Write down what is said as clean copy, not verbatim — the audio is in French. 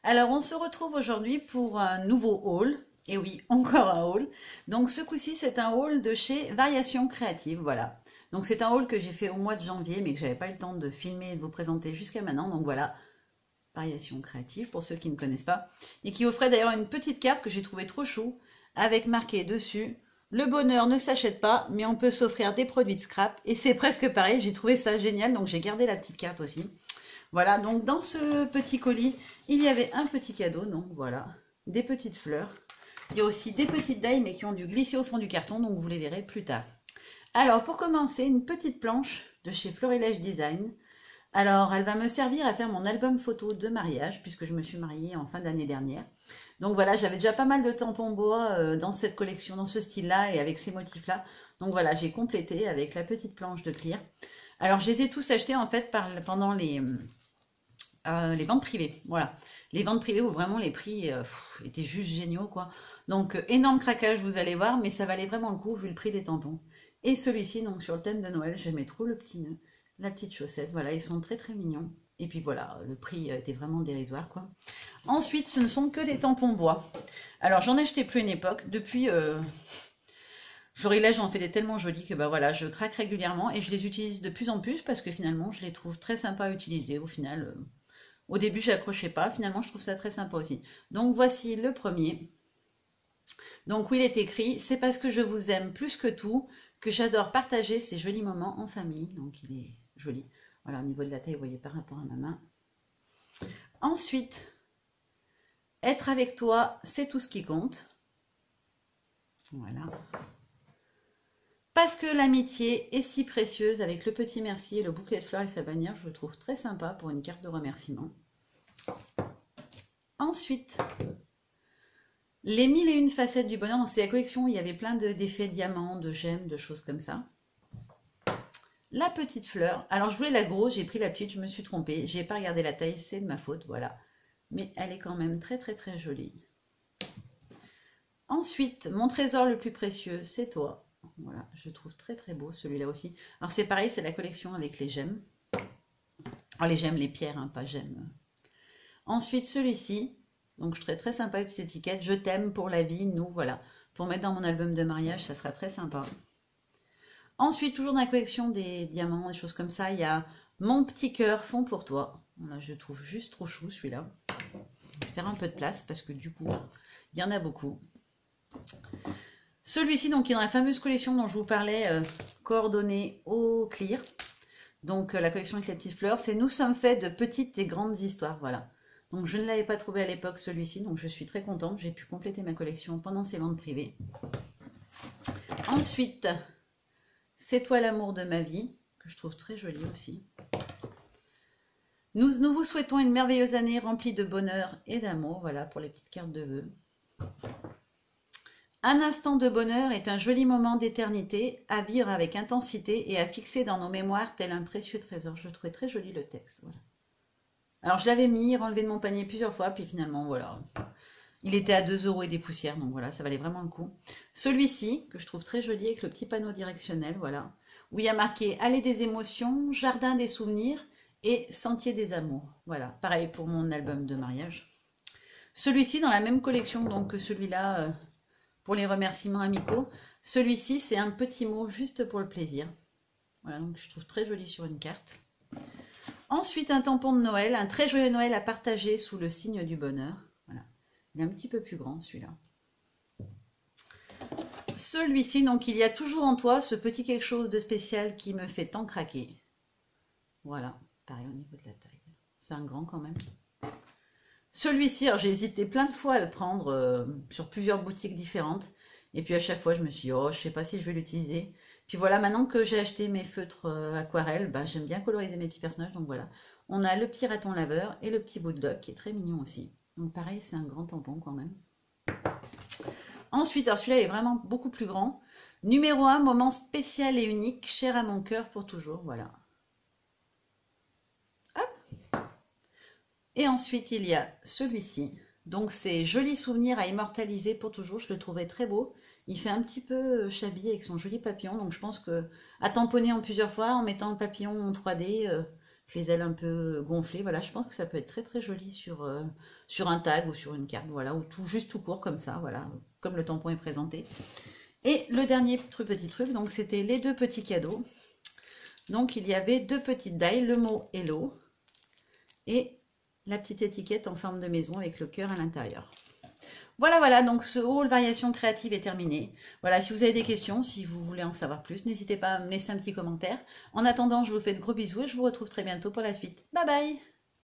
Alors on se retrouve aujourd'hui pour un nouveau haul. Et oui, encore un haul. Donc ce coup-ci, c'est un haul de chez Variations Créatives, voilà. Donc c'est un haul que j'ai fait au mois de janvier, mais que j'avais pas eu le temps de filmer et de vous présenter jusqu'à maintenant. Donc voilà, Variations Créatives, pour ceux qui ne connaissent pas. Et qui offrait d'ailleurs une petite carte que j'ai trouvée trop chou, avec marqué dessus: le bonheur ne s'achète pas, mais on peut s'offrir des produits de scrap. Et c'est presque pareil, j'ai trouvé ça génial, donc j'ai gardé la petite carte aussi. Voilà, donc dans ce petit colis, il y avait un petit cadeau, donc voilà, des petites fleurs. Il y a aussi des petites dailles, mais qui ont dû glisser au fond du carton, donc vous les verrez plus tard. Alors, pour commencer, une petite planche de chez Florilège Design. Alors, elle va me servir à faire mon album photo de mariage, puisque je me suis mariée en fin d'année dernière. Donc voilà, j'avais déjà pas mal de tampons bois dans cette collection, dans ce style-là, et avec ces motifs-là. Donc voilà, j'ai complété avec la petite planche de clear. Alors, je les ai tous achetés, en fait, pendant les ventes privées, voilà. Les ventes privées où vraiment les prix étaient juste géniaux, quoi. Donc, énorme craquage, vous allez voir, mais ça valait vraiment le coup vu le prix des tampons. Et celui-ci, donc sur le thème de Noël, j'aimais trop le petit nœud, la petite chaussette, voilà, ils sont très très mignons. Et puis voilà, le prix était vraiment dérisoire, quoi. Ensuite, ce ne sont que des tampons bois. Alors, j'en ai acheté plus une époque, depuis... Florilège en fait des tellement jolis que bah voilà, je craque régulièrement et je les utilise de plus en plus parce que finalement, je les trouve très sympas à utiliser au final. Au début, j'accrochais pas. Finalement, je trouve ça très sympa aussi. Donc, voici le premier. Donc, oui, il est écrit: c'est parce que je vous aime plus que tout que j'adore partager ces jolis moments en famille. Donc, il est joli. Voilà, au niveau de la taille, vous voyez par rapport à ma main. Ensuite, être avec toi, c'est tout ce qui compte. Voilà. Parce que l'amitié est si précieuse, avec le petit merci et le bouquet de fleurs et sa bannière, je le trouve très sympa pour une carte de remerciement. Ensuite, les 1001 facettes du bonheur. Dans la collection, il y avait plein d'effets diamants, de gemmes, de choses comme ça. La petite fleur. Alors, je voulais la grosse, j'ai pris la petite, je me suis trompée. J'ai pas regardé la taille, c'est de ma faute, voilà. Mais elle est quand même très très très jolie. Ensuite, mon trésor le plus précieux, c'est toi. Voilà, je trouve très très beau celui-là aussi. Alors c'est pareil, c'est la collection avec les gemmes. Alors les gemmes, les pierres, hein, pas gemmes. Ensuite celui-ci, donc je trouve très sympa avec cette étiquette: je t'aime pour la vie, nous, voilà. Pour mettre dans mon album de mariage, ça sera très sympa. Ensuite, toujours dans la collection des diamants, des choses comme ça, il y a mon petit cœur fond pour toi. Voilà, je trouve juste trop chou celui-là. Faire un peu de place parce que du coup, il y en a beaucoup. Celui-ci, donc, est dans la fameuse collection dont je vous parlais, coordonnée au clear. Donc, la collection avec les petites fleurs, c'est Nous sommes faits de petites et grandes histoires, voilà. Donc, je ne l'avais pas trouvé à l'époque, celui-ci, donc je suis très contente. J'ai pu compléter ma collection pendant ces ventes privées. Ensuite, c'est toi l'amour de ma vie, que je trouve très joli aussi. Nous vous souhaitons une merveilleuse année remplie de bonheur et d'amour, voilà, pour les petites cartes de vœux. Un instant de bonheur est un joli moment d'éternité à vivre avec intensité et à fixer dans nos mémoires tel un précieux trésor. Je trouvais très joli le texte. Voilà. Alors je l'avais mis, relevé de mon panier plusieurs fois, puis finalement voilà. Il était à 2 € et des poussières, donc voilà, ça valait vraiment le coup. Celui-ci, que je trouve très joli avec le petit panneau directionnel, voilà, où il y a marqué Allée des émotions, Jardin des souvenirs et Sentier des amours. Voilà, pareil pour mon album de mariage. Celui-ci dans la même collection donc que celui-là... pour les remerciements amicaux. Celui-ci, c'est un petit mot juste pour le plaisir. Voilà, donc je trouve très joli sur une carte. Ensuite, un tampon de Noël, un très joyeux Noël à partager sous le signe du bonheur. Voilà. Il est un petit peu plus grand, celui-là. Celui-ci, donc, il y a toujours en toi ce petit quelque chose de spécial qui me fait tant craquer. Voilà, pareil au niveau de la taille. C'est un grand quand même. Celui-ci, j'ai hésité plein de fois à le prendre sur plusieurs boutiques différentes. Et puis à chaque fois, je me suis dit, oh, je sais pas si je vais l'utiliser. Puis voilà, maintenant que j'ai acheté mes feutres aquarelles, bah, j'aime bien coloriser mes petits personnages. Donc voilà, on a le petit raton laveur et le petit bulldog qui est très mignon aussi. Donc pareil, c'est un grand tampon quand même. Ensuite, alors celui-là est vraiment beaucoup plus grand. Numéro 1, moment spécial et unique, cher à mon cœur pour toujours. Voilà. Et ensuite, il y a celui-ci. Donc, c'est Joli souvenir à immortaliser pour toujours. Je le trouvais très beau. Il fait un petit peu shabby avec son joli papillon. Donc, je pense que à tamponner en plusieurs fois, en mettant le papillon en 3D, les ailes un peu gonflées. Voilà, je pense que ça peut être très très joli sur un tag ou sur une carte, voilà, ou juste tout court comme ça, voilà, comme le tampon est présenté. Et le dernier petit truc, donc c'était les deux petits cadeaux. Donc il y avait deux petites die, le mot Hello et la petite étiquette en forme de maison avec le cœur à l'intérieur. Voilà, voilà, donc ce haul variation créative est terminé. Voilà, si vous avez des questions, si vous voulez en savoir plus, n'hésitez pas à me laisser un petit commentaire. En attendant, je vous fais de gros bisous et je vous retrouve très bientôt pour la suite. Bye bye!